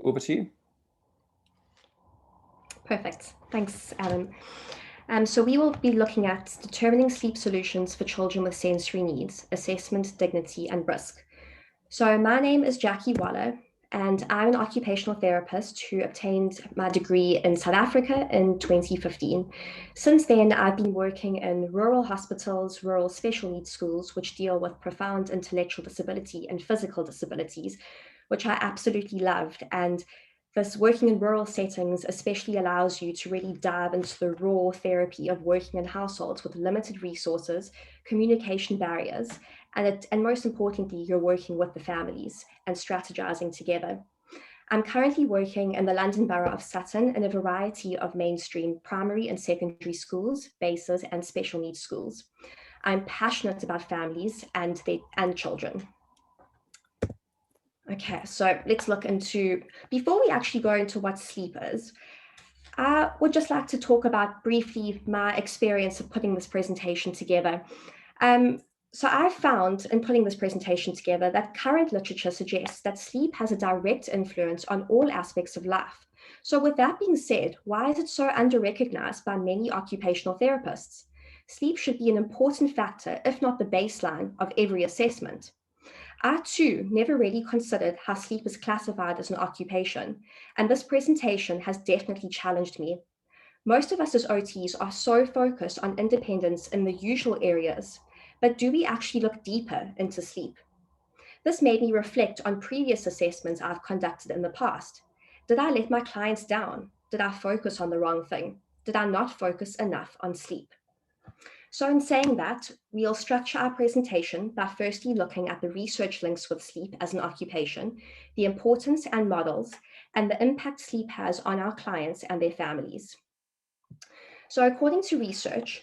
over to you. Perfect. Thanks, Adam. So we will be looking at determining sleep solutions for children with sensory needs, assessment, dignity, and risk. So my name is Jacqui, and I'm an occupational therapist who obtained my degree in South Africa in 2015. Since then, I've been working in rural hospitals, rural special needs schools, which deal with profound intellectual disability and physical disabilities, which I absolutely loved. And this working in rural settings especially allows you to really dive into the raw therapy of working in households with limited resources, communication barriers, and most importantly, you're working with the families and strategizing together. I'm currently working in the London Borough of Sutton in a variety of mainstream primary and secondary schools, bases, and special needs schools. I'm passionate about families and children. Okay, so let's look into, before we actually go into what sleep is, I would just like to talk about briefly my experience of putting this presentation together. So I found in putting this presentation together that current literature suggests that sleep has a direct influence on all aspects of life. So with that being said, why is it so under-recognized by many occupational therapists? Sleep should be an important factor, if not the baseline, of every assessment. I too never really considered how sleep is classified as an occupation, and this presentation has definitely challenged me. Most of us as OTs are so focused on independence in the usual areas, but do we actually look deeper into sleep? This made me reflect on previous assessments I've conducted in the past. Did I let my clients down? Did I focus on the wrong thing? Did I not focus enough on sleep? So in saying that, we'll structure our presentation by firstly looking at the research links with sleep as an occupation, the importance and models, and the impact sleep has on our clients and their families. So according to research,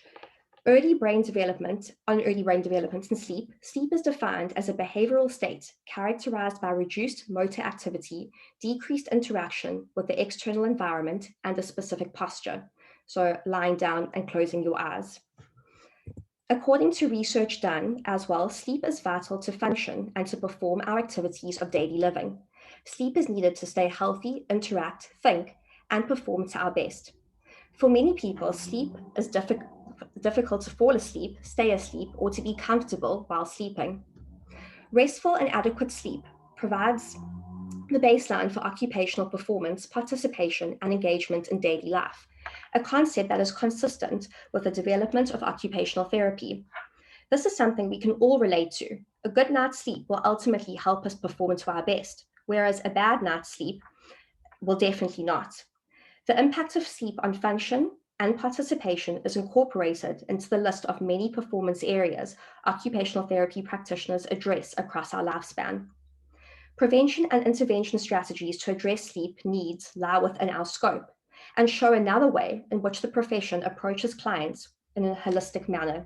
early brain development in sleep, sleep is defined as a behavioral state characterized by reduced motor activity, decreased interaction with the external environment, and a specific posture. So lying down and closing your eyes. According to research done as well, sleep is vital to function and to perform our activities of daily living. Sleep is needed to stay healthy, interact, think, and perform to our best. For many people, sleep is difficult to fall asleep, stay asleep, or to be comfortable while sleeping. Restful and adequate sleep provides the baseline for occupational performance, participation, and engagement in daily life, a concept that is consistent with the development of occupational therapy. This is something we can all relate to. A good night's sleep will ultimately help us perform to our best, whereas a bad night's sleep will definitely not. The impact of sleep on function and participation is incorporated into the list of many performance areas occupational therapy practitioners address across our lifespan. Prevention and intervention strategies to address sleep needs lie within our scope and show another way in which the profession approaches clients in a holistic manner.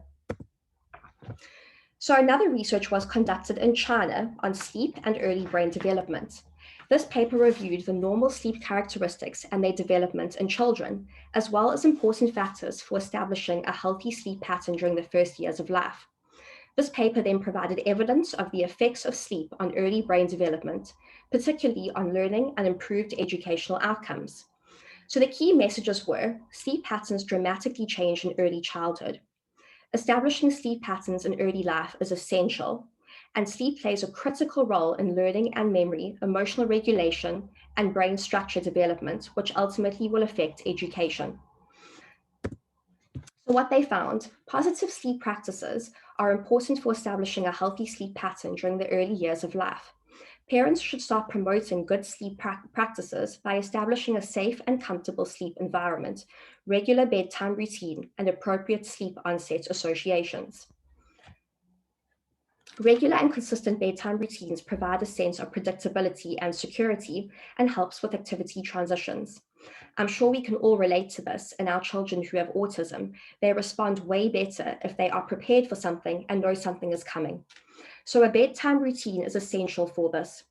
So another research was conducted in China on sleep and early brain development. This paper reviewed the normal sleep characteristics and their development in children, as well as important factors for establishing a healthy sleep pattern during the first years of life. This paper then provided evidence of the effects of sleep on early brain development, particularly on learning and improved educational outcomes. So the key messages were sleep patterns dramatically change in early childhood. Establishing sleep patterns in early life is essential, and sleep plays a critical role in learning and memory, emotional regulation, and brain structure development, which ultimately will affect education. So what they found, positive sleep practices are important for establishing a healthy sleep pattern during the early years of life. Parents should start promoting good sleep practices by establishing a safe and comfortable sleep environment, regular bedtime routine, and appropriate sleep onset associations. Regular and consistent bedtime routines provide a sense of predictability and security and helps with activity transitions. I'm sure we can all relate to this in our children who have autism. They respond way better if they are prepared for something and know something is coming. So a bedtime routine is essential for this.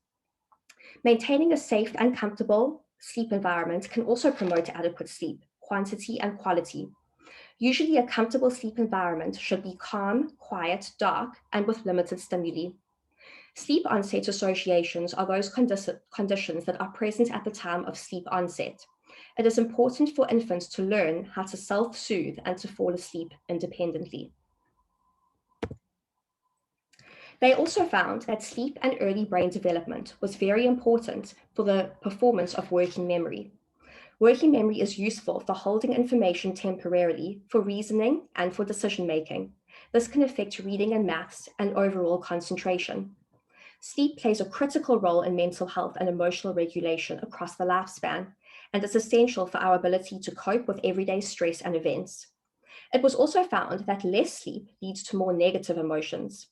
Maintaining a safe and comfortable sleep environment can also promote adequate sleep, quantity and quality. Usually a comfortable sleep environment should be calm, quiet, dark, and with limited stimuli. Sleep onset associations are those conditions that are present at the time of sleep onset. It is important for infants to learn how to self-soothe and to fall asleep independently. They also found that sleep and early brain development was very important for the performance of working memory. Working memory is useful for holding information temporarily, for reasoning, and for decision-making. This can affect reading and maths and overall concentration. Sleep plays a critical role in mental health and emotional regulation across the lifespan, and is essential for our ability to cope with everyday stress and events. It was also found that less sleep leads to more negative emotions.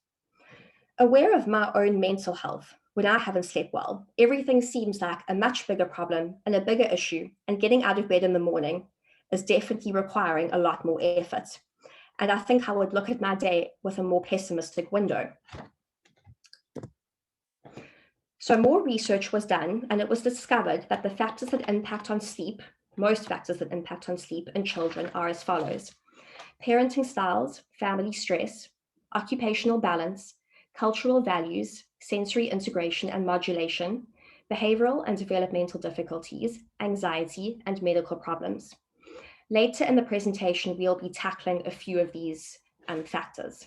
Aware of my own mental health, when I haven't slept well, everything seems like a much bigger problem and a bigger issue, and getting out of bed in the morning is definitely requiring a lot more effort. And I think I would look at my day with a more pessimistic window. So more research was done, and it was discovered that the factors that impact on sleep, most factors that impact on sleep in children are as follows: parenting styles, family stress, occupational balance, cultural values, sensory integration and modulation, behavioral and developmental difficulties, anxiety, and medical problems. Later in the presentation, we'll be tackling a few of these factors.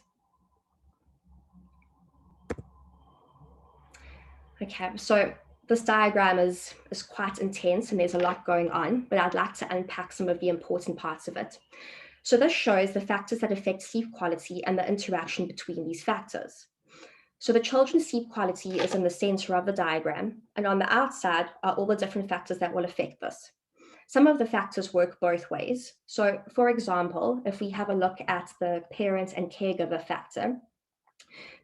Okay, so this diagram is quite intense and there's a lot going on, but I'd like to unpack some of the important parts of it. So this shows the factors that affect sleep quality and the interaction between these factors. So the children's sleep quality is in the center of the diagram, and on the outside are all the different factors that will affect this. Some of the factors work both ways. So for example, if we have a look at the parent and caregiver factor,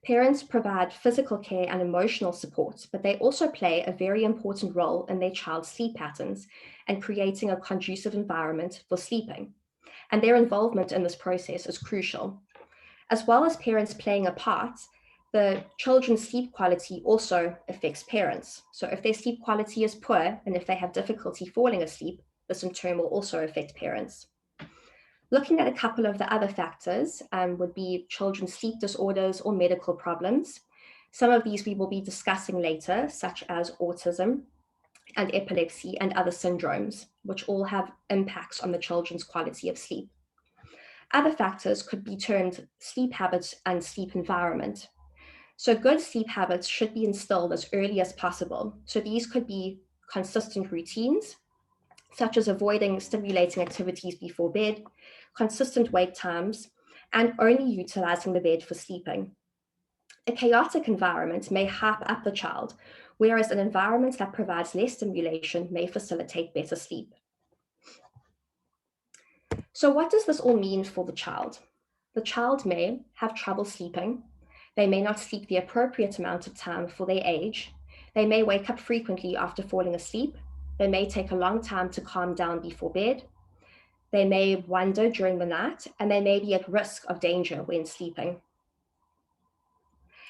parents provide physical care and emotional support, but they also play a very important role in their child's sleep patterns and creating a conducive environment for sleeping. And their involvement in this process is crucial. As well as parents playing a part, the children's sleep quality also affects parents. So if their sleep quality is poor and if they have difficulty falling asleep, this in turn will also affect parents. Looking at a couple of the other factors would be children's sleep disorders or medical problems. Some of these we will be discussing later, such as autism and epilepsy and other syndromes, which all have impacts on the children's quality of sleep. Other factors could be termed sleep habits and sleep environment. So good sleep habits should be instilled as early as possible. So these could be consistent routines, such as avoiding stimulating activities before bed, consistent wake times, and only utilizing the bed for sleeping. A chaotic environment may hype up the child, whereas an environment that provides less stimulation may facilitate better sleep. So what does this all mean for the child? The child may have trouble sleeping. They may not sleep the appropriate amount of time for their age. They may wake up frequently after falling asleep. They may take a long time to calm down before bed. They may wander during the night, and they may be at risk of danger when sleeping.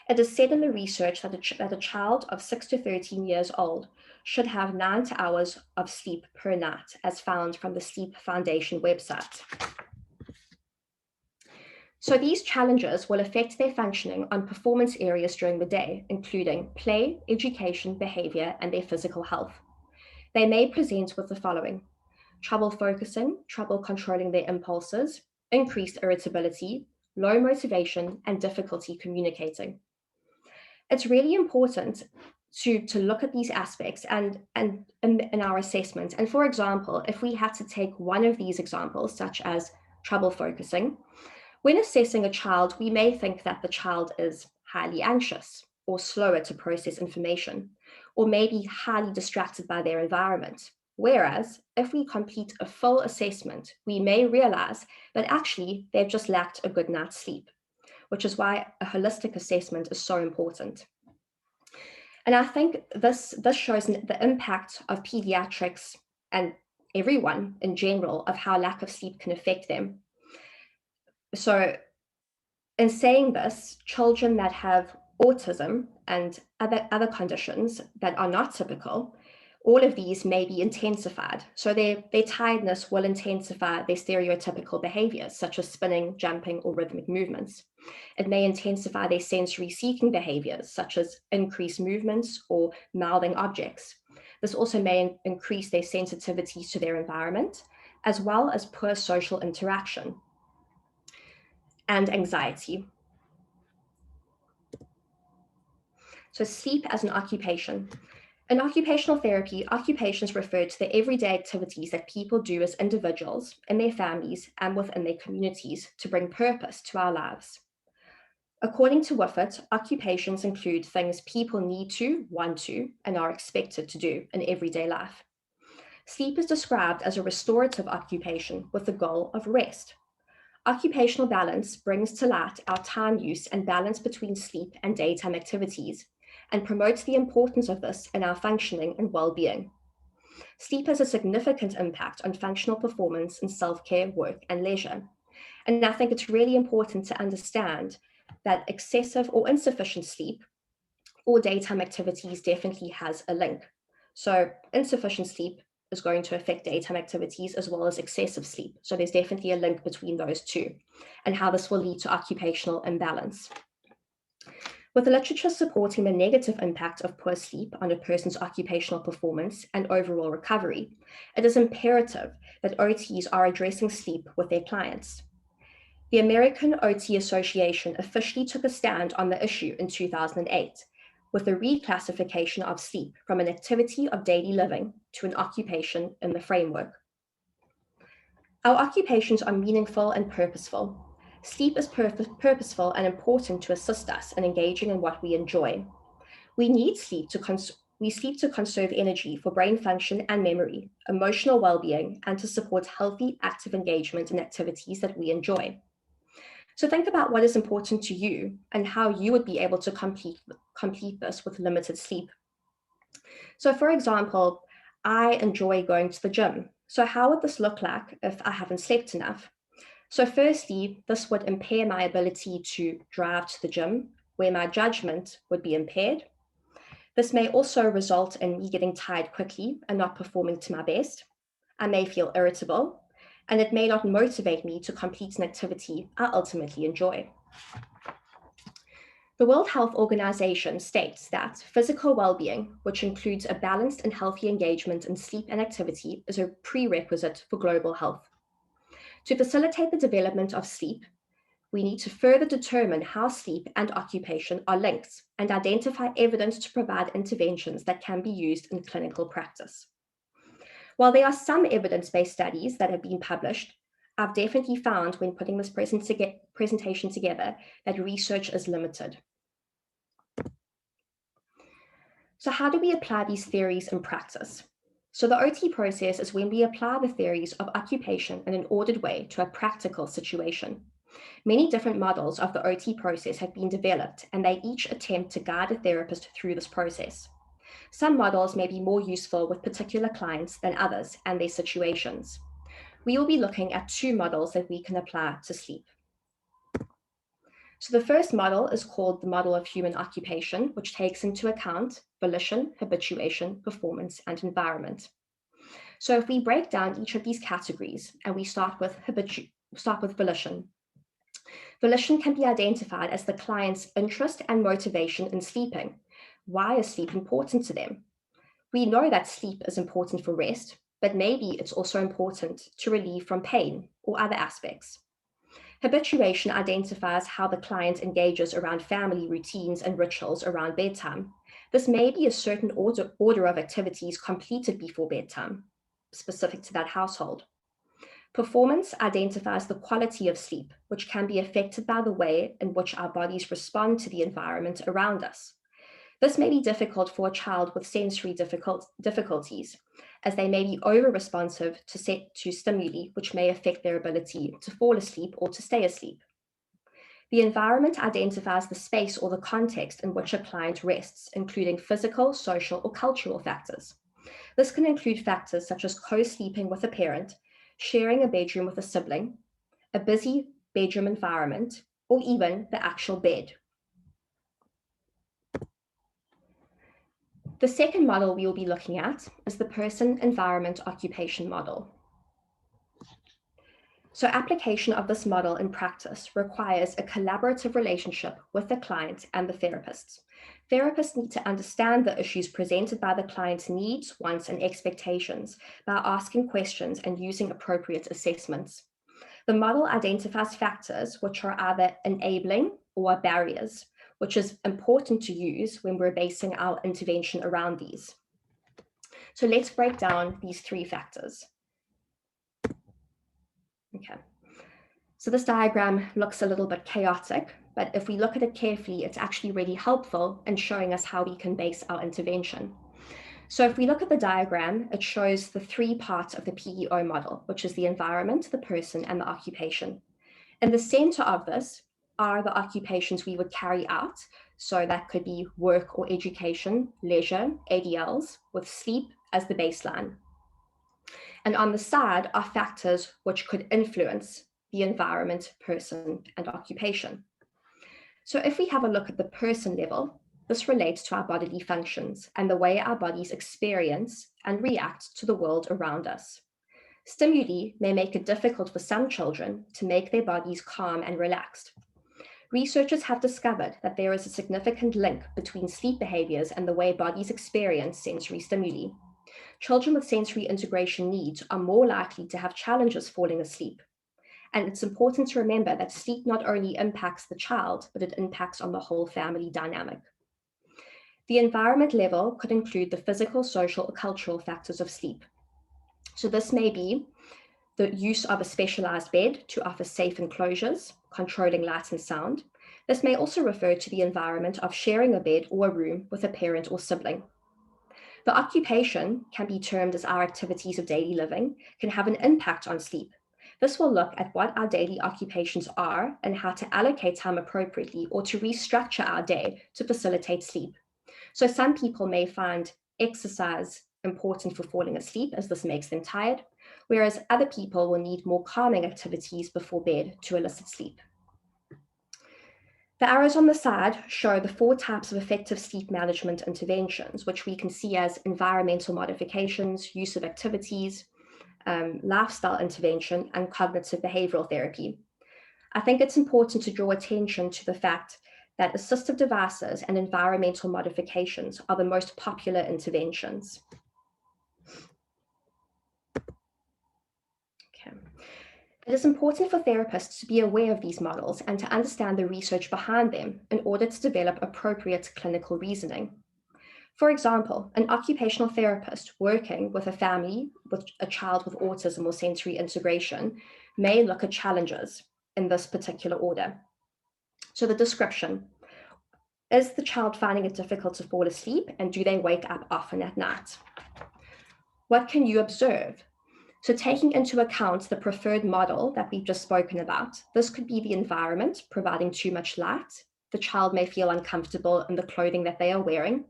It is said in the research that a child of 6 to 13 years old should have 9 hours of sleep per night, as found from the Sleep Foundation website. So these challenges will affect their functioning on performance areas during the day, including play, education, behavior, and their physical health. They may present with the following: trouble focusing, trouble controlling their impulses, increased irritability, low motivation, and difficulty communicating. It's really important to look at these aspects and in our assessment. And for example, if we had to take one of these examples, such as trouble focusing, when assessing a child, we may think that the child is highly anxious or slower to process information, or maybe highly distracted by their environment. Whereas if we complete a full assessment, we may realize that actually they've just lacked a good night's sleep, which is why a holistic assessment is so important. And I think this shows the impact of pediatrics and everyone in general of how lack of sleep can affect them. So in saying this, children that have autism and other conditions that are not typical, all of these may be intensified. So their tiredness will intensify their stereotypical behaviors, such as spinning, jumping, or rhythmic movements. It may intensify their sensory seeking behaviors, such as increased movements or mouthing objects. This also may increase their sensitivity to their environment, as well as poor social interaction and anxiety. So sleep as an occupation. In occupational therapy, occupations refer to the everyday activities that people do as individuals, in their families, and within their communities to bring purpose to our lives. According to Whiffet, occupations include things people need to, want to, and are expected to do in everyday life. Sleep is described as a restorative occupation with the goal of rest. Occupational balance brings to light our time use and balance between sleep and daytime activities, and promotes the importance of this in our functioning and well-being. Sleep has a significant impact on functional performance in self-care, work, and leisure. And I think it's really important to understand that excessive or insufficient sleep or daytime activities definitely has a link. So insufficient sleep is going to affect daytime activities as well as excessive sleep. So there's definitely a link between those two and how this will lead to occupational imbalance. With the literature supporting the negative impact of poor sleep on a person's occupational performance and overall recovery, it is imperative that OTs are addressing sleep with their clients. The American OT Association officially took a stand on the issue in 2008 with the reclassification of sleep from an activity of daily living to an occupation in the framework. Our occupations are meaningful and purposeful. Sleep is purposeful and important to assist us in engaging in what we enjoy. We need sleep to conserve energy for brain function and memory, emotional well-being, and to support healthy, active engagement in activities that we enjoy. So think about what is important to you and how you would be able to complete this with limited sleep. So for example, I enjoy going to the gym. So how would this look like if I haven't slept enough? So firstly, this would impair my ability to drive to the gym, where my judgment would be impaired. This may also result in me getting tired quickly and not performing to my best. I may feel irritable, and it may not motivate me to complete an activity I ultimately enjoy. The World Health Organization states that physical well-being, which includes a balanced and healthy engagement in sleep and activity, is a prerequisite for global health. To facilitate the development of sleep, we need to further determine how sleep and occupation are linked and identify evidence to provide interventions that can be used in clinical practice. While there are some evidence-based studies that have been published, I've definitely found when putting this presentation together that research is limited. So how do we apply these theories in practice? So the OT process is when we apply the theories of occupation in an ordered way to a practical situation. Many different models of the OT process have been developed, and they each attempt to guide a therapist through this process. Some models may be more useful with particular clients than others and their situations. We will be looking at two models that we can apply to sleep. So the first model is called the model of human occupation, which takes into account volition, habituation, performance, and environment. So if we break down each of these categories and we start with volition. Volition can be identified as the client's interest and motivation in sleeping. Why is sleep important to them? We know that sleep is important for rest, but maybe it's also important to relieve from pain or other aspects. Habituation identifies how the client engages around family routines and rituals around bedtime. This may be a certain order of activities completed before bedtime, specific to that household. Performance identifies the quality of sleep, which can be affected by the way in which our bodies respond to the environment around us. This may be difficult for a child with sensory difficulties, as they may be over-responsive to stimuli, which may affect their ability to fall asleep or to stay asleep. The environment identifies the space or the context in which a client rests, including physical, social, or cultural factors. This can include factors such as co-sleeping with a parent, sharing a bedroom with a sibling, a busy bedroom environment, or even the actual bed. The second model we will be looking at is the person, environment, occupation model. So application of this model in practice requires a collaborative relationship with the client and the therapists. Therapists need to understand the issues presented by the client's needs, wants, and expectations by asking questions and using appropriate assessments. The model identifies factors which are either enabling or barriers, which is important to use when we're basing our intervention around these. So let's break down these three factors. Okay. So this diagram looks a little bit chaotic, but if we look at it carefully, it's actually really helpful in showing us how we can base our intervention. So if we look at the diagram, it shows the three parts of the PEO model, which is the environment, the person, and the occupation. In the center of this are the occupations we would carry out. So that could be work or education, leisure, ADLs, with sleep as the baseline. And on the side are factors which could influence the environment, person, and occupation. So if we have a look at the person level, this relates to our bodily functions and the way our bodies experience and react to the world around us. Stimuli may make it difficult for some children to make their bodies calm and relaxed. Researchers have discovered that there is a significant link between sleep behaviors and the way bodies experience sensory stimuli. Children with sensory integration needs are more likely to have challenges falling asleep. And it's important to remember that sleep not only impacts the child, but it impacts on the whole family dynamic. The environment level could include the physical, social, or cultural factors of sleep. So this may be the use of a specialized bed to offer safe enclosures, controlling light and sound. This may also refer to the environment of sharing a bed or a room with a parent or sibling. The occupation can be termed as our activities of daily living, can have an impact on sleep. This will look at what our daily occupations are and how to allocate time appropriately or to restructure our day to facilitate sleep. So some people may find exercise important for falling asleep as this makes them tired, whereas other people will need more calming activities before bed to elicit sleep. The arrows on the side show the 4 types of effective sleep management interventions, which we can see as environmental modifications, use of activities, lifestyle intervention, and cognitive behavioral therapy. I think it's important to draw attention to the fact that assistive devices and environmental modifications are the most popular interventions. Okay. It is important for therapists to be aware of these models and to understand the research behind them in order to develop appropriate clinical reasoning. For example, an occupational therapist working with a family with a child with autism or sensory integration may look at challenges in this particular order. So the description: is the child finding it difficult to fall asleep, and do they wake up often at night? What can you observe? So taking into account the preferred model that we've just spoken about, this could be the environment providing too much light. The child may feel uncomfortable in the clothing that they are wearing,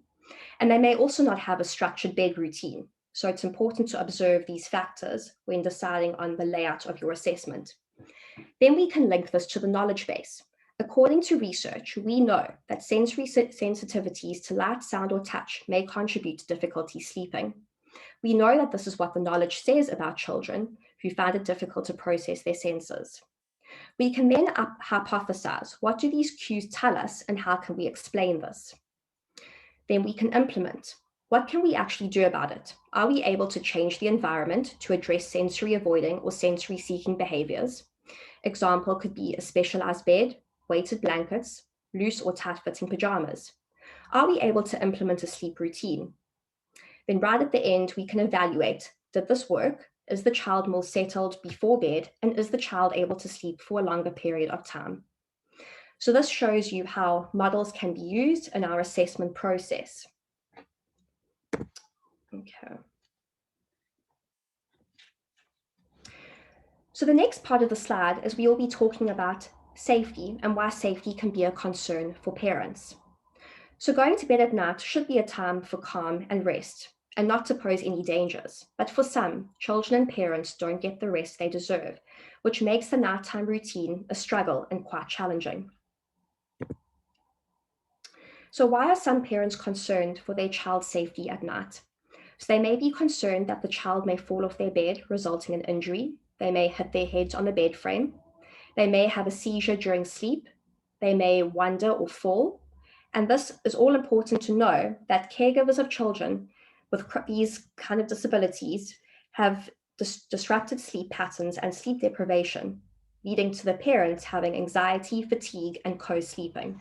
and they may also not have a structured bed routine. So it's important to observe these factors when deciding on the layout of your assessment. Then we can link this to the knowledge base. According to research, we know that sensory sensitivities to light, sound, or touch may contribute to difficulty sleeping. We know that this is what the knowledge says about children who find it difficult to process their senses. We can then hypothesize, what do these cues tell us and how can we explain this? Then we can implement. What can we actually do about it? Are we able to change the environment to address sensory avoiding or sensory seeking behaviors? Example could be a specialized bed, weighted blankets, loose or tight-fitting pajamas. Are we able to implement a sleep routine? Then right at the end, we can evaluate, did this work? Is the child more settled before bed? And is the child able to sleep for a longer period of time? So this shows you how models can be used in our assessment process. Okay. So the next part of the slide is we will be talking about safety and why safety can be a concern for parents. So going to bed at night should be a time for calm and rest and not to pose any dangers. But for some, children and parents don't get the rest they deserve, which makes the nighttime routine a struggle and quite challenging. So why are some parents concerned for their child's safety at night? So they may be concerned that the child may fall off their bed, resulting in injury. They may hit their heads on the bed frame. They may have a seizure during sleep. They may wander or fall. And this is all important to know that caregivers of children with these kind of disabilities have disrupted sleep patterns and sleep deprivation, leading to the parents having anxiety, fatigue, and co-sleeping.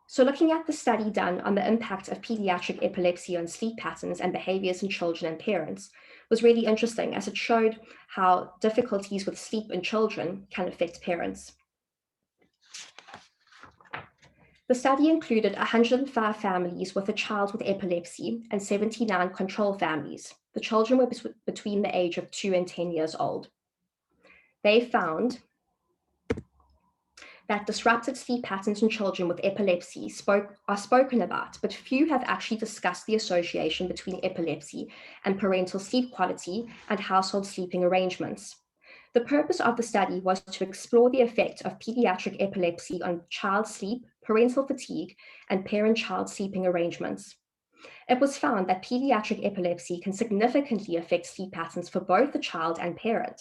So looking at the study done on the impact of pediatric epilepsy on sleep patterns and behaviors in children and parents was really interesting, as it showed how difficulties with sleep in children can affect parents. The study included 105 families with a child with epilepsy and 79 control families. The children were between the age of 2 and 10 years old. They found that disrupted sleep patterns in children with epilepsy are spoken about, but few have actually discussed the association between epilepsy and parental sleep quality and household sleeping arrangements. The purpose of the study was to explore the effect of pediatric epilepsy on child sleep, parental fatigue, and parent-child sleeping arrangements. It was found that pediatric epilepsy can significantly affect sleep patterns for both the child and parent.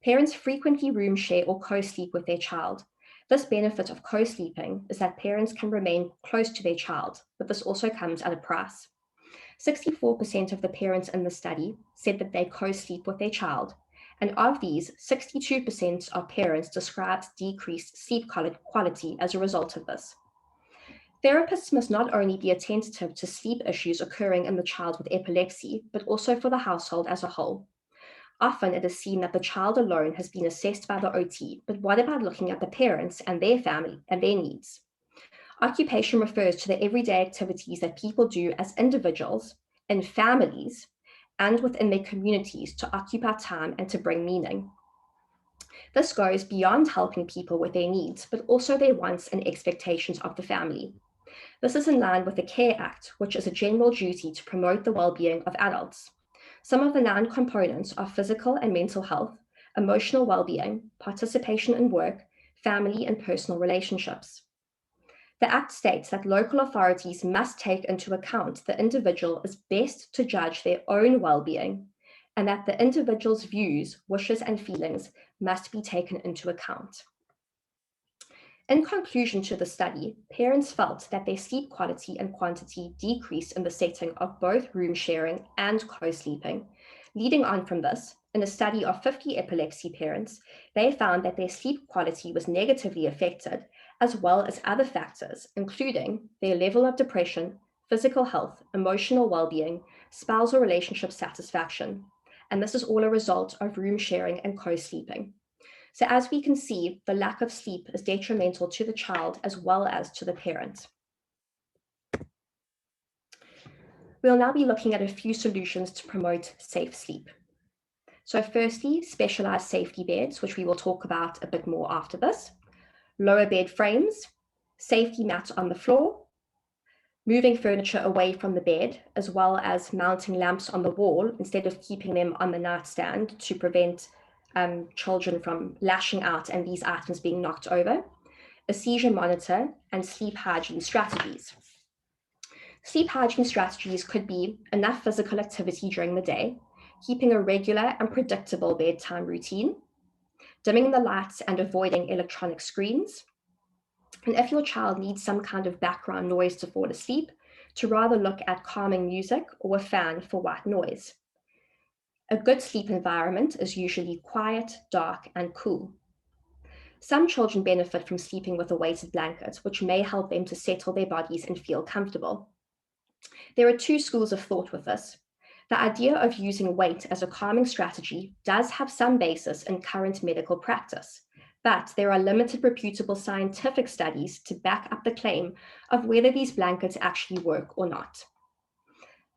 Parents frequently room share or co-sleep with their child. This benefit of co-sleeping is that parents can remain close to their child, but this also comes at a price. 64% of the parents in the study said that they co-sleep with their child, and of these, 62% of parents described decreased sleep quality as a result of this. Therapists must not only be attentive to sleep issues occurring in the child with epilepsy, but also for the household as a whole. Often it is seen that the child alone has been assessed by the OT, but what about looking at the parents and their family and their needs? Occupation refers to the everyday activities that people do as individuals, in families, and within their communities to occupy time and to bring meaning. This goes beyond helping people with their needs, but also their wants and expectations of the family. This is in line with the CARE Act, which is a general duty to promote the well-being of adults. Some of the 9 components are physical and mental health, emotional well-being, participation in work, family and personal relationships. The Act states that local authorities must take into account the individual is best to judge their own well-being, and that the individual's views, wishes, and feelings must be taken into account. In conclusion to the study, parents felt that their sleep quality and quantity decreased in the setting of both room sharing and co-sleeping. Leading on from this, in a study of 50 epilepsy parents, they found that their sleep quality was negatively affected, as well as other factors, including their level of depression, physical health, emotional well-being, spousal relationship satisfaction. And this is all a result of room sharing and co-sleeping. So as we can see, the lack of sleep is detrimental to the child as well as to the parent. We'll now be looking at a few solutions to promote safe sleep. So firstly, specialized safety beds, which we will talk about a bit more after this, lower bed frames, safety mats on the floor, moving furniture away from the bed, as well as mounting lamps on the wall instead of keeping them on the nightstand to prevent children from lashing out and these items being knocked over, a seizure monitor, and sleep hygiene strategies. Sleep hygiene strategies could be enough physical activity during the day, keeping a regular and predictable bedtime routine, dimming the lights and avoiding electronic screens. And if your child needs some kind of background noise to fall asleep, to rather look at calming music or a fan for white noise. A good sleep environment is usually quiet, dark, and cool. Some children benefit from sleeping with a weighted blanket, which may help them to settle their bodies and feel comfortable. There are 2 schools of thought with this. The idea of using weight as a calming strategy does have some basis in current medical practice, but there are limited reputable scientific studies to back up the claim of whether these blankets actually work or not.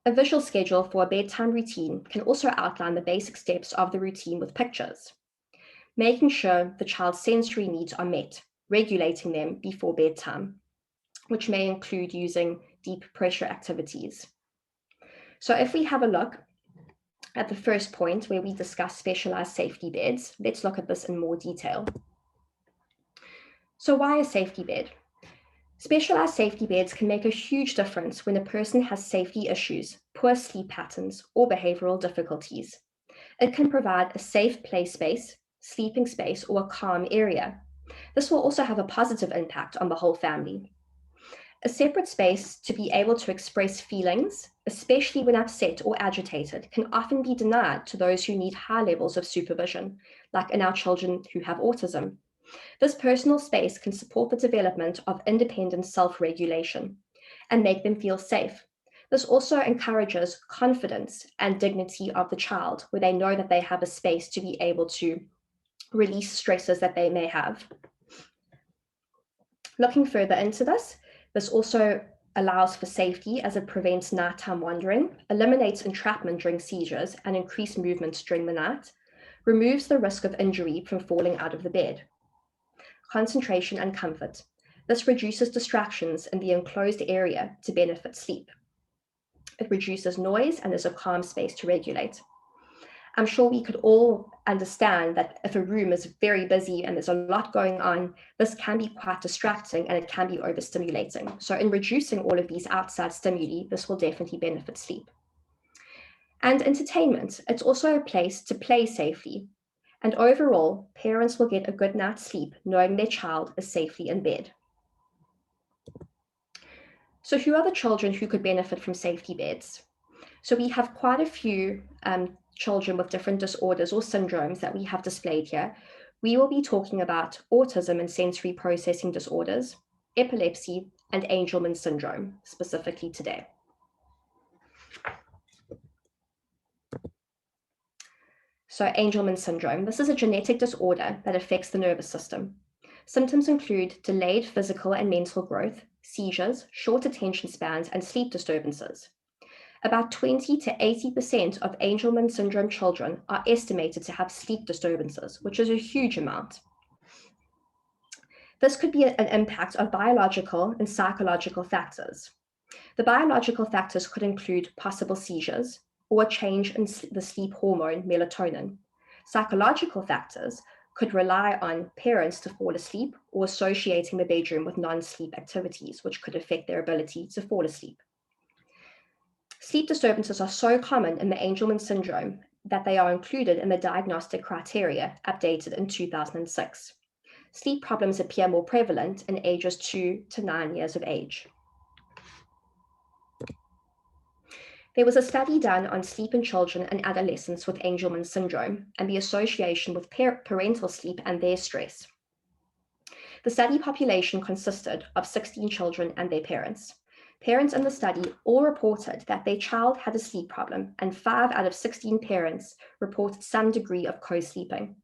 A visual schedule for a bedtime routine can also outline the basic steps of the routine with pictures, making sure the child's sensory needs are met, regulating them before bedtime, which may include using deep pressure activities. So if we have a look at the first point where we discuss specialized safety beds, let's look at this in more detail. So why a safety bed? Specialized safety beds can make a huge difference when a person has safety issues, poor sleep patterns, or behavioral difficulties. It can provide a safe play space, sleeping space, or a calm area. This will also have a positive impact on the whole family. A separate space to be able to express feelings, especially when upset or agitated, can often be denied to those who need high levels of supervision, like in our children who have autism. This personal space can support the development of independent self-regulation and make them feel safe. This also encourages confidence and dignity of the child, where they know that they have a space to be able to release stresses that they may have. Looking further into this, this also allows for safety as it prevents nighttime wandering, eliminates entrapment during seizures and increased movement during the night, removes the risk of injury from falling out of the bed. Concentration and comfort. This reduces distractions in the enclosed area to benefit sleep. It reduces noise and is a calm space to regulate. I'm sure we could all understand that if a room is very busy and there's a lot going on, this can be quite distracting and it can be overstimulating. So in reducing all of these outside stimuli, this will definitely benefit sleep. And entertainment, it's also a place to play safely. And overall, parents will get a good night's sleep knowing their child is safely in bed. So who are the children who could benefit from safety beds? So we have quite a few children with different disorders or syndromes that we have displayed here. We will be talking about autism and sensory processing disorders, epilepsy, and Angelman syndrome specifically today. So Angelman syndrome, this is a genetic disorder that affects the nervous system. Symptoms include delayed physical and mental growth, seizures, short attention spans, and sleep disturbances. About 20 to 80% of Angelman syndrome children are estimated to have sleep disturbances, which is a huge amount. This could be an impact of biological and psychological factors. The biological factors could include possible seizures or a change in the sleep hormone melatonin. Psychological factors could rely on parents to fall asleep or associating the bedroom with non-sleep activities, which could affect their ability to fall asleep. Sleep disturbances are so common in the Angelman syndrome that they are included in the diagnostic criteria updated in 2006. Sleep problems appear more prevalent in ages 2 to 9 years of age. There was a study done on sleep in children and adolescents with Angelman syndrome and the association with parental sleep and their stress. The study population consisted of 16 children and their parents. Parents in the study all reported that their child had a sleep problem, and 5 out of 16 parents reported some degree of co-sleeping.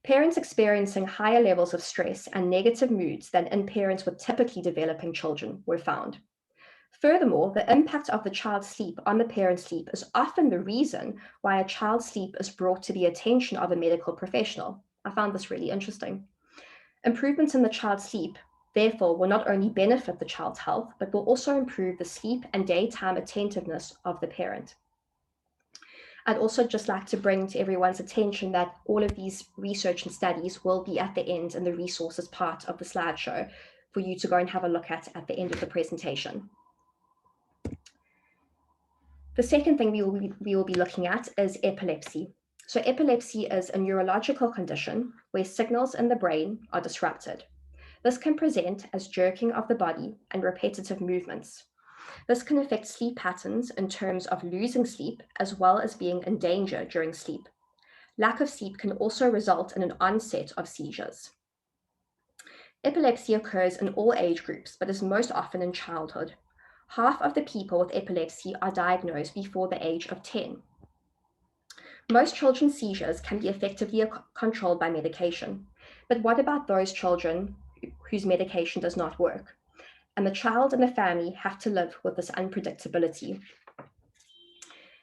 Parents experiencing higher levels of stress and negative moods than in parents with typically developing children were found. Furthermore, the impact of the child's sleep on the parent's sleep is often the reason why a child's sleep is brought to the attention of a medical professional. I found this really interesting. Improvements in the child's sleep, therefore, will not only benefit the child's health, but will also improve the sleep and daytime attentiveness of the parent. I'd also just like to bring to everyone's attention that all of these research and studies will be at the end in the resources part of the slideshow for you to go and have a look at the end of the presentation. The second thing we will be looking at is epilepsy. So epilepsy is a neurological condition where signals in the brain are disrupted. This can present as jerking of the body and repetitive movements. This can affect sleep patterns in terms of losing sleep as well as being in danger during sleep. Lack of sleep can also result in an onset of seizures. Epilepsy occurs in all age groups, but is most often in childhood. Half of the people with epilepsy are diagnosed before the age of 10. Most children's seizures can be effectively controlled by medication. But what about those children whose medication does not work? And the child and the family have to live with this unpredictability.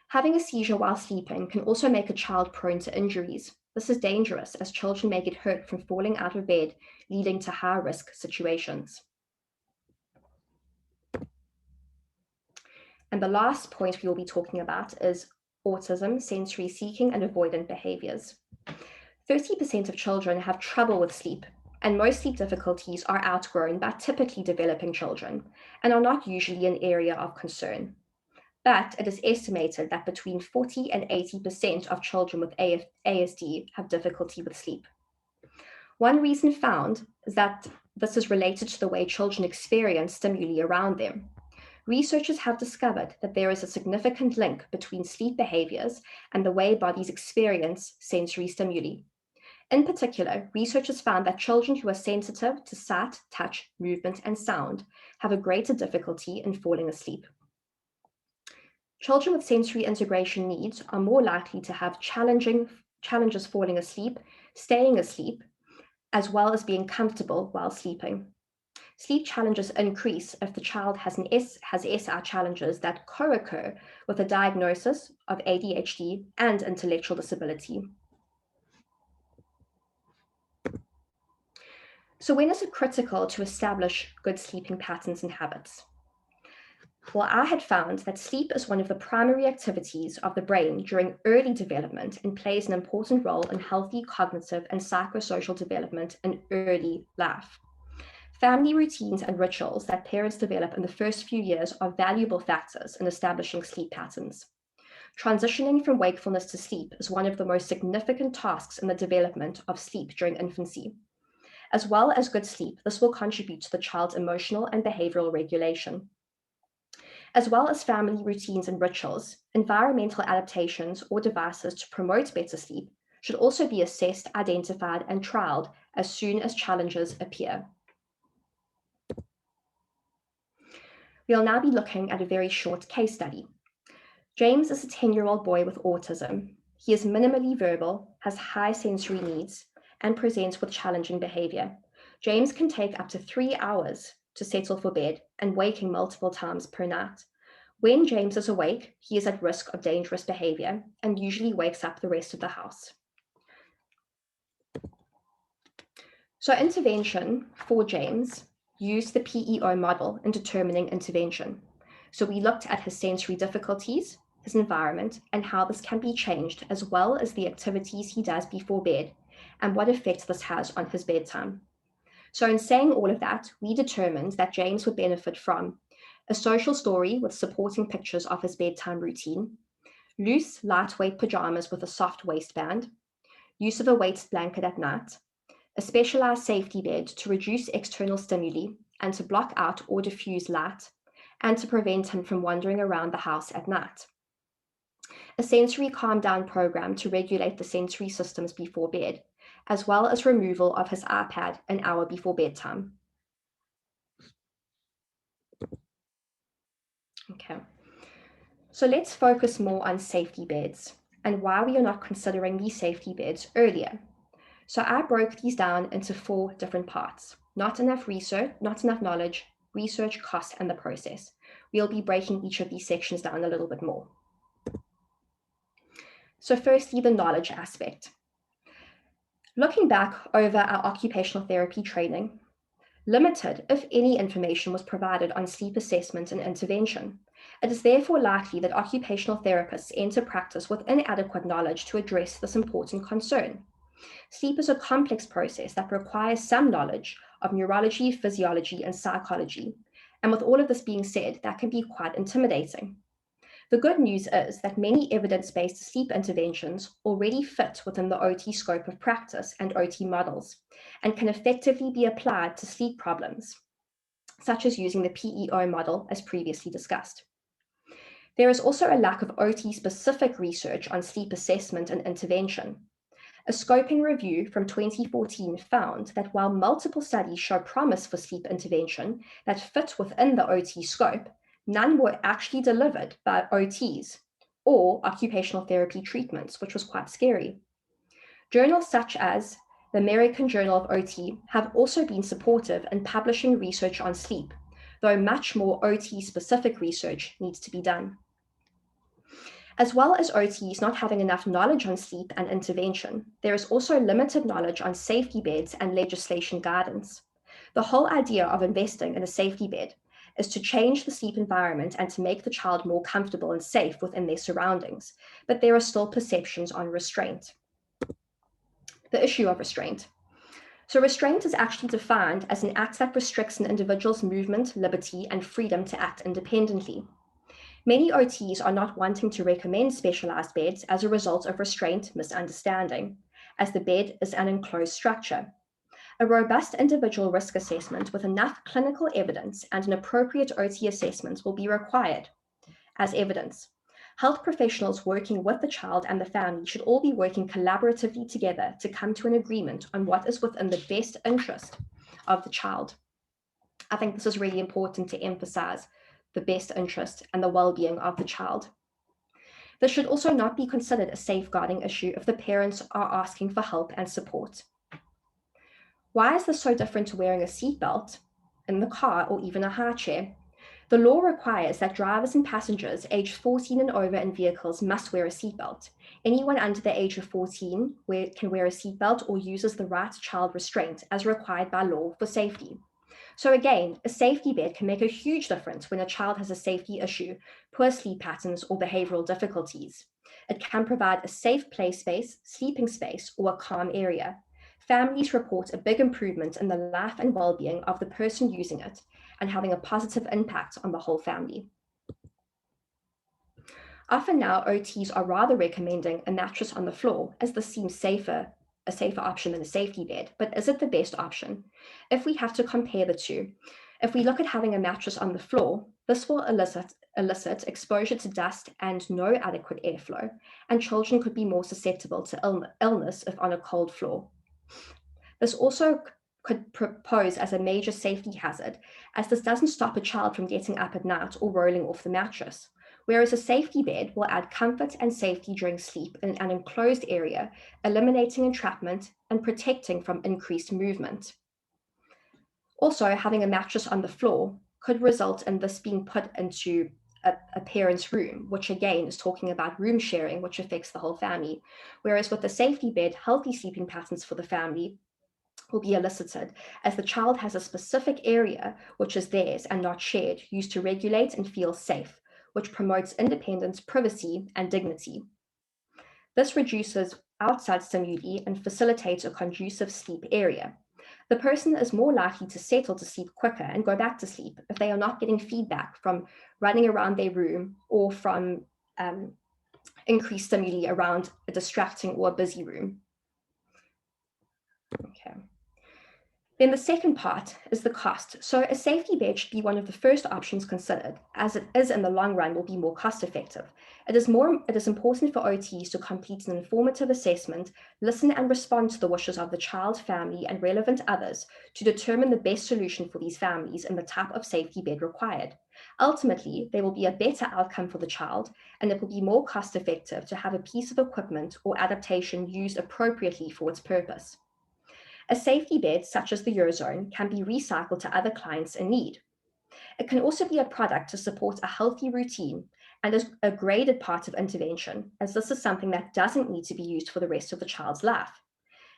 Having a seizure while sleeping can also make a child prone to injuries. This is dangerous as children may get hurt from falling out of bed, leading to high-risk situations. And the last point we will be talking about is autism, sensory seeking, and avoidant behaviors. 30% of children have trouble with sleep, and most sleep difficulties are outgrown by typically developing children and are not usually an area of concern. but it is estimated that between 40 and 80% of children with ASD have difficulty with sleep. One reason found is that this is related to the way children experience stimuli around them. Researchers have discovered that there is a significant link between sleep behaviors and the way bodies experience sensory stimuli. In particular, researchers found that children who are sensitive to sight, touch, movement, and sound have a greater difficulty in falling asleep. Children with sensory integration needs are more likely to have challenges falling asleep, staying asleep, as well as being comfortable while sleeping. Sleep challenges increase if the child has SI challenges that co-occur with a diagnosis of ADHD and intellectual disability. So when is it critical to establish good sleeping patterns and habits? Well, I had found that sleep is one of the primary activities of the brain during early development and plays an important role in healthy cognitive and psychosocial development in early life. Family routines and rituals that parents develop in the first few years are valuable factors in establishing sleep patterns. Transitioning from wakefulness to sleep is one of the most significant tasks in the development of sleep during infancy. As well as good sleep, this will contribute to the child's emotional and behavioral regulation. As well as family routines and rituals, environmental adaptations or devices to promote better sleep should also be assessed, identified, and trialed as soon as challenges appear. We'll now be looking at a very short case study. James is a 10-year-old boy with autism. He is minimally verbal, has high sensory needs, and presents with challenging behavior. James can take up to 3 hours to settle for bed and waking multiple times per night. When James is awake, he is at risk of dangerous behavior and usually wakes up the rest of the house. So intervention for James used the PEO model in determining intervention. So we looked at his sensory difficulties, his environment, and how this can be changed, as well as the activities he does before bed and what effect this has on his bedtime. So in saying all of that, we determined that James would benefit from a social story with supporting pictures of his bedtime routine, loose, lightweight pajamas with a soft waistband, use of a weighted blanket at night, a specialized safety bed to reduce external stimuli and to block out or diffuse light, and to prevent him from wandering around the house at night. A sensory calm down program to regulate the sensory systems before bed, as well as removal of his iPad an hour before bedtime. Okay, so let's focus more on safety beds and why we are not considering these safety beds earlier. So I broke these down into 4 different parts: not enough research, not enough knowledge, research, cost, and the process. We'll be breaking each of these sections down a little bit more. So firstly, the knowledge aspect. Looking back over our occupational therapy training, limited, if any, information was provided on sleep assessment and intervention. It is therefore likely that occupational therapists enter practice with inadequate knowledge to address this important concern. Sleep is a complex process that requires some knowledge of neurology, physiology, and psychology. And with all of this being said, that can be quite intimidating. The good news is that many evidence-based sleep interventions already fit within the OT scope of practice and OT models, and can effectively be applied to sleep problems, such as using the PEO model as previously discussed. There is also a lack of OT-specific research on sleep assessment and intervention. A scoping review from 2014 found that while multiple studies show promise for sleep intervention that fit within the OT scope, none were actually delivered by OTs or occupational therapy treatments, which was quite scary. Journals such as the American Journal of OT have also been supportive in publishing research on sleep, though much more OT-specific research needs to be done. As well as OTs not having enough knowledge on sleep and intervention, there is also limited knowledge on safety beds and legislation guidance. The whole idea of investing in a safety bed is to change the sleep environment and to make the child more comfortable and safe within their surroundings, but there are still perceptions on restraint. The issue of restraint. So restraint is actually defined as an act that restricts an individual's movement, liberty, and freedom to act independently. Many OTs are not wanting to recommend specialized beds as a result of restraint misunderstanding, as the bed is an enclosed structure. A robust individual risk assessment with enough clinical evidence and an appropriate OT assessment will be required as evidence. Health professionals working with the child and the family should all be working collaboratively together to come to an agreement on what is within the best interest of the child. I think this is really important to emphasize the best interest and the well-being of the child. This should also not be considered a safeguarding issue if the parents are asking for help and support. Why is this so different to wearing a seatbelt in the car or even a high chair? The law requires that drivers and passengers aged 14 and over in vehicles must wear a seatbelt. Anyone under the age of 14 can wear a seatbelt or uses the right child restraint as required by law for safety. So again, a safety bed can make a huge difference when a child has a safety issue, poor sleep patterns, or behavioral difficulties. It can provide a safe play space, sleeping space, or a calm area. Families report a big improvement in the life and well-being of the person using it and having a positive impact on the whole family. Often now, OTs are rather recommending a mattress on the floor as this seems a safer option than a safety bed, but is it the best option? If we have to compare the two, if we look at having a mattress on the floor, this will elicit exposure to dust and no adequate airflow, and children could be more susceptible to illness if on a cold floor. This also could pose as a major safety hazard, as this doesn't stop a child from getting up at night or rolling off the mattress, whereas a safety bed will add comfort and safety during sleep in an enclosed area, eliminating entrapment and protecting from increased movement. Also, having a mattress on the floor could result in this being put into a parent's room, which again is talking about room sharing, which affects the whole family. Whereas with the safety bed, healthy sleeping patterns for the family will be elicited as the child has a specific area which is theirs and not shared, used to regulate and feel safe, which promotes independence, privacy, and dignity. This reduces outside stimuli and facilitates a conducive sleep area. The person is more likely to settle to sleep quicker and go back to sleep if they are not getting feedback from running around their room or from increased stimuli around a distracting or a busy room. Okay. Then the second part is the cost. So a safety bed should be one of the first options considered, as it is in the long run will be more cost effective. It is important for OTs to complete an informative assessment, listen and respond to the wishes of the child, family, and relevant others to determine the best solution for these families and the type of safety bed required. Ultimately, there will be a better outcome for the child, and it will be more cost effective to have a piece of equipment or adaptation used appropriately for its purpose. A safety bed, such as the Eurozone, can be recycled to other clients in need. It can also be a product to support a healthy routine and is a graded part of intervention, as this is something that doesn't need to be used for the rest of the child's life.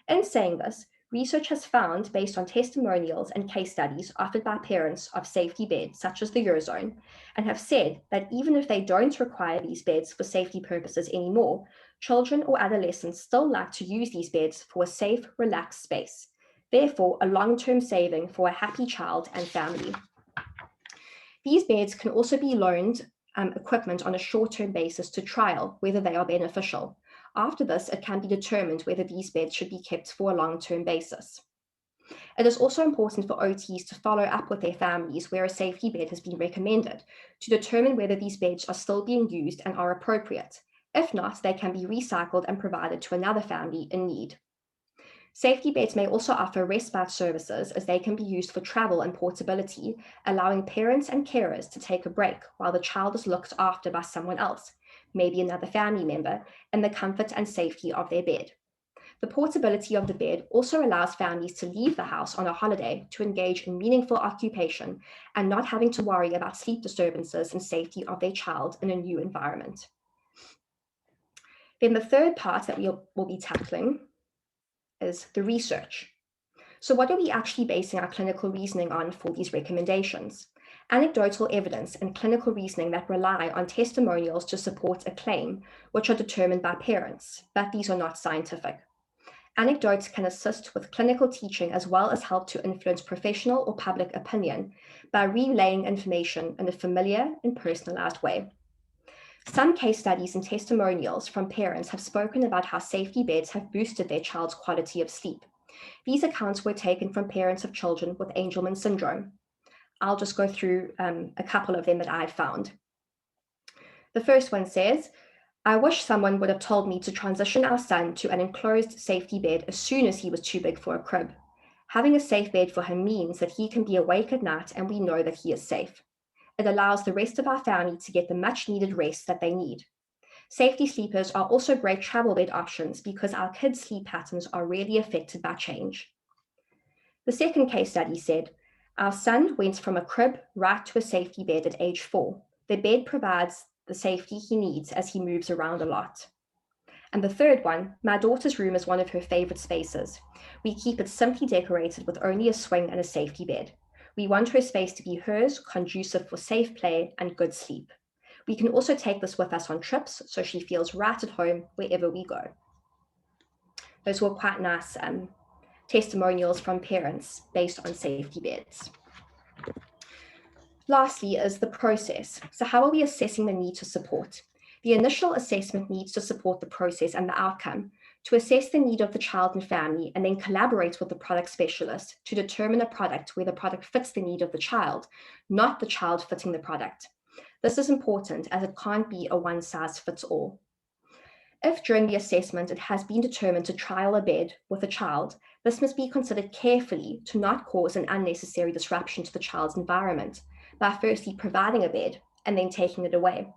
In saying this, research has found, based on testimonials and case studies offered by parents of safety beds, such as the Eurozone, and have said that even if they don't require these beds for safety purposes anymore, children or adolescents still like to use these beds for a safe, relaxed space. Therefore, a long-term saving for a happy child and family. These beds can also be loaned equipment on a short-term basis to trial whether they are beneficial. After this, it can be determined whether these beds should be kept for a long-term basis. It is also important for OTs to follow up with their families where a safety bed has been recommended to determine whether these beds are still being used and are appropriate. If not, they can be recycled and provided to another family in need. Safety beds may also offer respite services, as they can be used for travel and portability, allowing parents and carers to take a break while the child is looked after by someone else, maybe another family member, in the comfort and safety of their bed. The portability of the bed also allows families to leave the house on a holiday to engage in meaningful occupation and not having to worry about sleep disturbances and safety of their child in a new environment. Then the third part that we will be tackling is the research. So what are we actually basing our clinical reasoning on for these recommendations? Anecdotal evidence and clinical reasoning that rely on testimonials to support a claim, which are determined by parents, but these are not scientific. Anecdotes can assist with clinical teaching as well as help to influence professional or public opinion by relaying information in a familiar and personalized way. Some case studies and testimonials from parents have spoken about how safety beds have boosted their child's quality of sleep. These accounts were taken from parents of children with Angelman Syndrome. I'll just go through a couple of them that I've found. The first one says, "I wish someone would have told me to transition our son to an enclosed safety bed as soon as he was too big for a crib. Having a safe bed for him means that he can be awake at night and we know that he is safe. It allows the rest of our family to get the much needed rest that they need. Safety sleepers are also great travel bed options because our kids' sleep patterns are rarely affected by change." The second case study said, "Our son went from a crib right to a safety bed at age 4. The bed provides the safety he needs as he moves around a lot." And the third one, "My daughter's room is one of her favorite spaces. We keep it simply decorated with only a swing and a safety bed. We want her space to be hers, conducive for safe play and good sleep. We can also take this with us on trips so she feels right at home wherever we go." Those were quite nice testimonials from parents based on safety beds. Lastly is the process. So how are we assessing the need to support? The initial assessment needs to support the process and the outcome, to assess the need of the child and family, and then collaborate with the product specialist to determine a product where the product fits the need of the child, not the child fitting the product. This is important as it can't be a one-size-fits-all. If during the assessment it has been determined to trial a bed with a child, this must be considered carefully to not cause an unnecessary disruption to the child's environment by firstly providing a bed and then taking it away.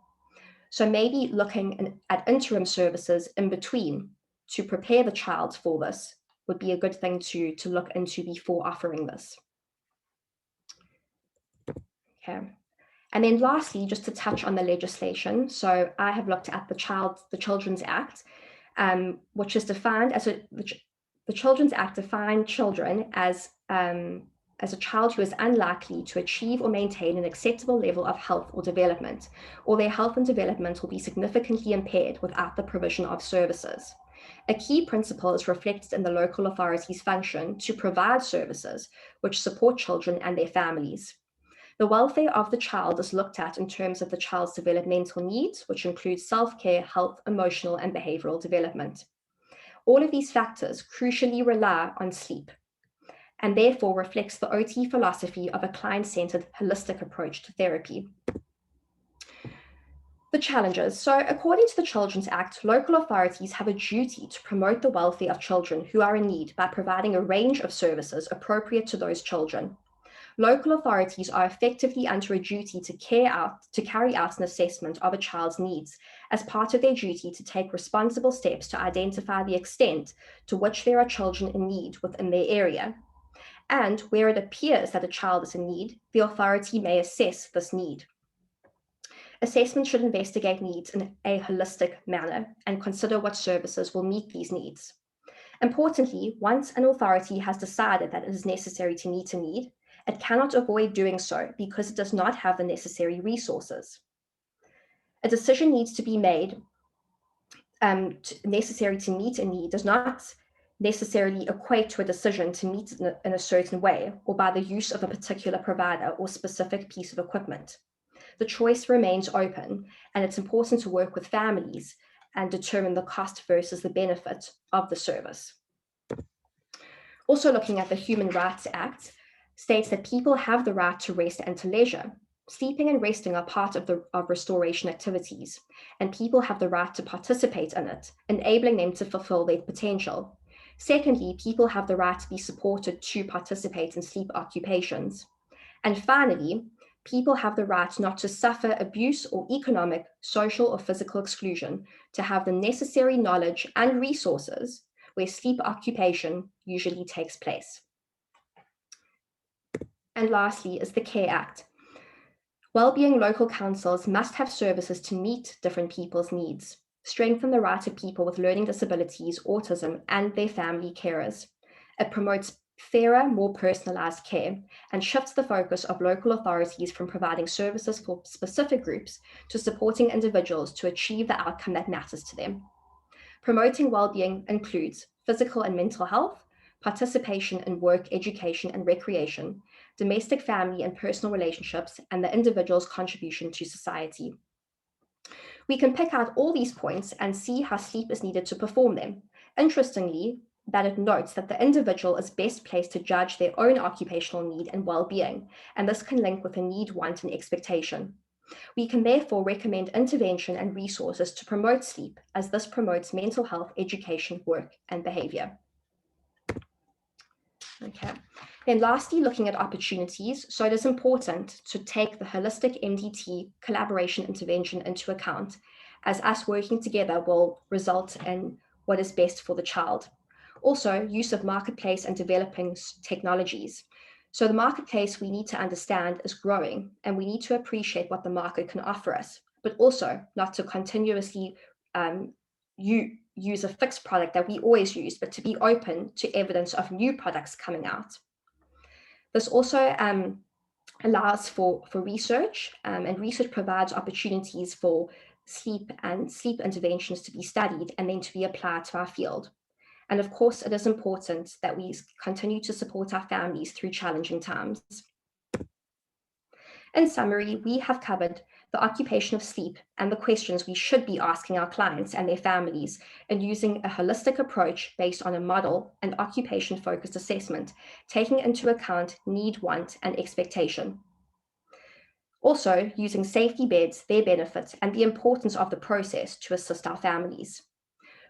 So maybe looking at interim services in between to prepare the child for this would be a good thing to look into before offering this. Okay. And then lastly, just to touch on the legislation. So I have looked at the Children's Act, which is defined as the Children's Act defined children as a child who is unlikely to achieve or maintain an acceptable level of health or development, or their health and development will be significantly impaired without the provision of services. A key principle is reflected in the local authority's function to provide services which support children and their families. The welfare of the child is looked at in terms of the child's developmental needs, which include self-care, health, emotional, and behavioral development. All of these factors crucially rely on sleep, and therefore reflects the OT philosophy of a client-centered, holistic approach to therapy. The challenges. So according to the Children's Act, local authorities have a duty to promote the welfare of children who are in need by providing a range of services appropriate to those children. Local authorities are effectively under a duty to carry out an assessment of a child's needs as part of their duty to take responsible steps to identify the extent to which there are children in need within their area. And where it appears that a child is in need, the authority may assess this need. Assessment should investigate needs in a holistic manner and consider what services will meet these needs. Importantly, once an authority has decided that it is necessary to meet a need, it cannot avoid doing so because it does not have the necessary resources. A decision needs to be made necessary to meet a need does not necessarily equate to a decision to meet in a certain way or by the use of a particular provider or specific piece of equipment. The choice remains open, and it's important to work with families and determine the cost versus the benefit of the service. Also looking at the Human Rights Act, states that people have the right to rest and to leisure. Sleeping and resting are part of restoration activities, and people have the right to participate in it, enabling them to fulfill their potential. Secondly, people have the right to be supported to participate in sleep occupations. And finally, people have the right not to suffer abuse or economic, social, or physical exclusion, to have the necessary knowledge and resources where sleep occupation usually takes place. And lastly is the CARE Act. Wellbeing local councils must have services to meet different people's needs, strengthen the right of people with learning disabilities, autism, and their family carers. It promotes fairer, more personalized care, and shifts the focus of local authorities from providing services for specific groups to supporting individuals to achieve the outcome that matters to them. Promoting well-being includes physical and mental health, participation in work, education, and recreation, domestic, family, and personal relationships, and the individual's contribution to society. We can pick out all these points and see how sleep is needed to perform them. Interestingly, that it notes that the individual is best placed to judge their own occupational need and well-being, and this can link with a need, want, and expectation. We can therefore recommend intervention and resources to promote sleep, as this promotes mental health, education, work, and behavior. Okay. Then lastly, looking at opportunities. So it is important to take the holistic MDT collaboration intervention into account, as us working together will result in what is best for the child. Also, use of marketplace and developing technologies. So the marketplace we need to understand is growing, and we need to appreciate what the market can offer us, but also not to continuously use a fixed product that we always use, but to be open to evidence of new products coming out. This also allows for research, and research provides opportunities for sleep and sleep interventions to be studied and then to be applied to our field. And of course, it is important that we continue to support our families through challenging times. In summary, we have covered the occupation of sleep and the questions we should be asking our clients and their families, and using a holistic approach based on a model and occupation-focused assessment, taking into account need, want, and expectation. Also, using safety beds, their benefits, and the importance of the process to assist our families.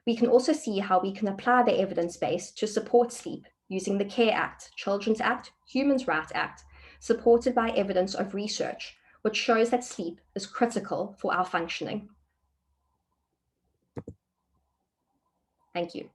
We can also see how we can apply the evidence base to support sleep using the CARE Act, Children's Act, Human Rights Act, supported by evidence of research, which shows that sleep is critical for our functioning. Thank you.